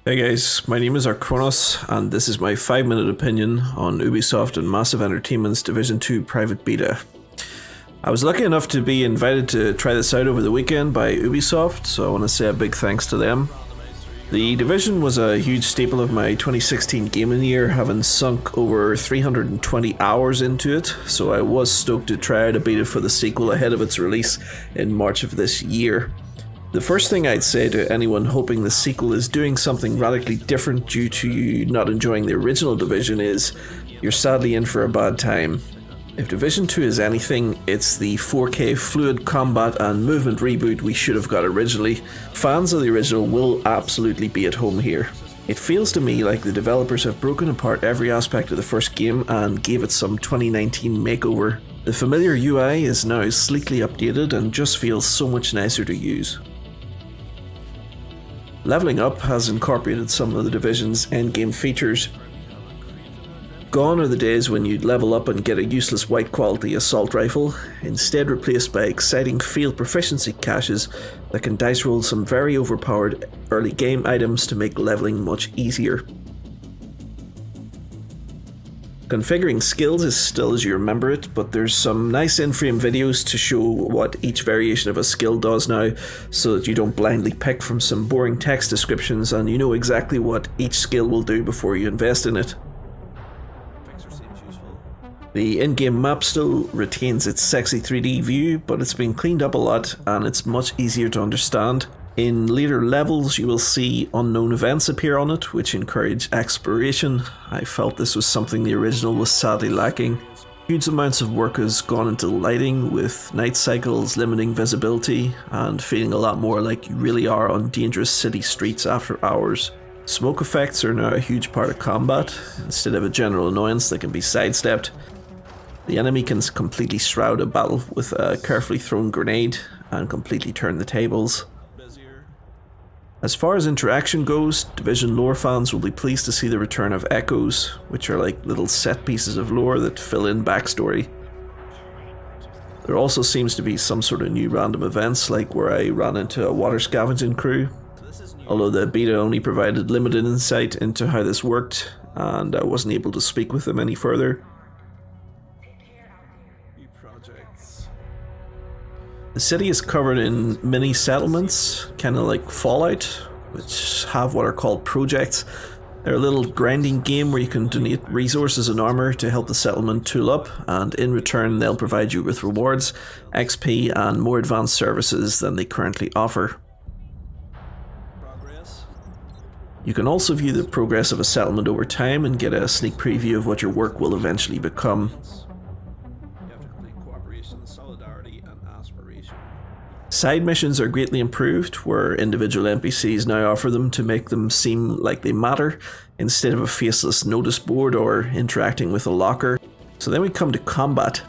Hey guys, my name is Archronos, and this is my 5-minute opinion on Ubisoft and Massive Entertainment's Division 2 private beta. I was lucky enough to be invited to try this out over the weekend by Ubisoft, so I want to say a big thanks to them. The Division was a huge staple of my 2016 gaming year, having sunk over 320 hours into it, so I was stoked to try out a beta for the sequel ahead of its release in March of this year. The first thing I'd say to anyone hoping the sequel is doing something radically different due to you not enjoying the original Division is, you're sadly in for a bad time. If Division 2 is anything, it's the 4K fluid combat and movement reboot we should have got originally. Fans of the original will absolutely be at home here. It feels to me like the developers have broken apart every aspect of the first game and gave it some 2019 makeover. The familiar UI is now sleekly updated and just feels so much nicer to use. Leveling up has incorporated some of the Division's endgame features. Gone are the days when you'd level up and get a useless white quality assault rifle, instead replaced by exciting field proficiency caches that can dice roll some very overpowered early game items to make leveling much easier. Configuring skills is still as you remember it, but there's some nice in-frame videos to show what each variation of a skill does now, so that you don't blindly pick from some boring text descriptions and you know exactly what each skill will do before you invest in it. The in-game map still retains its sexy 3D view, but it's been cleaned up a lot and it's much easier to understand. In later levels you will see unknown events appear on it, which encourage exploration. I felt this was something the original was sadly lacking. Huge amounts of work has gone into lighting, with night cycles limiting visibility and feeling a lot more like you really are on dangerous city streets after hours. Smoke effects are now a huge part of combat, instead of a general annoyance that can be sidestepped. The enemy can completely shroud a battle with a carefully thrown grenade and completely turn the tables. As far as interaction goes, Division lore fans will be pleased to see the return of echoes, which are like little set pieces of lore that fill in backstory. There also seems to be some sort of new random events, like where I ran into a water scavenging crew. Although the beta only provided limited insight into how this worked, and I wasn't able to speak with them any further. The city is covered in mini settlements, kind of like Fallout, which have what are called projects. They're a little grinding game where you can donate resources and armor to help the settlement tool up, and in return they'll provide you with rewards, XP and more advanced services than they currently offer. You can also view the progress of a settlement over time and get a sneak preview of what your work will eventually become. Side missions are greatly improved, where individual NPCs now offer them to make them seem like they matter, instead of a faceless notice board or interacting with a locker. So then we come to combat.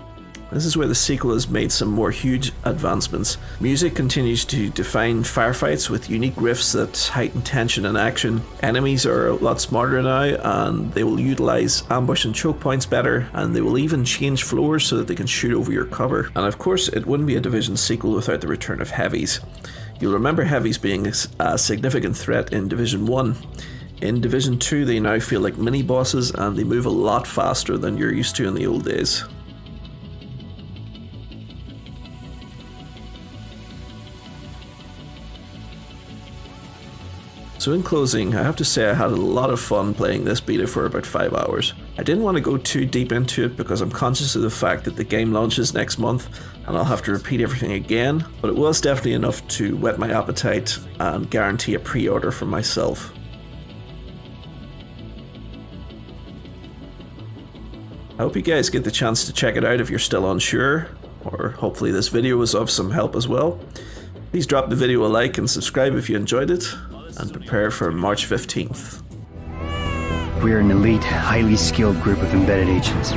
This is where the sequel has made some more huge advancements. Music continues to define firefights with unique riffs that heighten tension and action. Enemies are a lot smarter now, and they will utilize ambush and choke points better, and they will even change floors so that they can shoot over your cover. And of course, it wouldn't be a Division sequel without the return of heavies. You'll remember heavies being a significant threat in Division 1. In Division 2 they now feel like mini bosses, and they move a lot faster than you're used to in the old days. So in closing, I have to say I had a lot of fun playing this beta for about 5 hours. I didn't want to go too deep into it because I'm conscious of the fact that the game launches next month and I'll have to repeat everything again, but it was definitely enough to whet my appetite and guarantee a pre-order for myself. I hope you guys get the chance to check it out if you're still unsure, or hopefully this video was of some help as well. Please drop the video a like and subscribe if you enjoyed it, and prepare for March 15th. We're an elite, highly skilled group of embedded agents.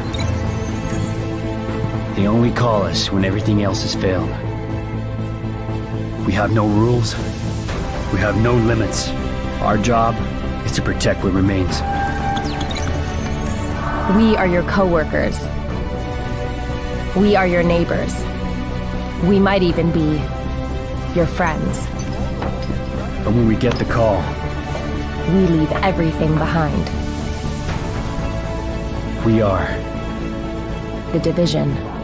They only call us when everything else has failed. We have no rules. We have no limits. Our job is to protect what remains. We are your co-workers. We are your neighbors. We might even be your friends. But when we get the call, We leave everything behind. We are. The Division.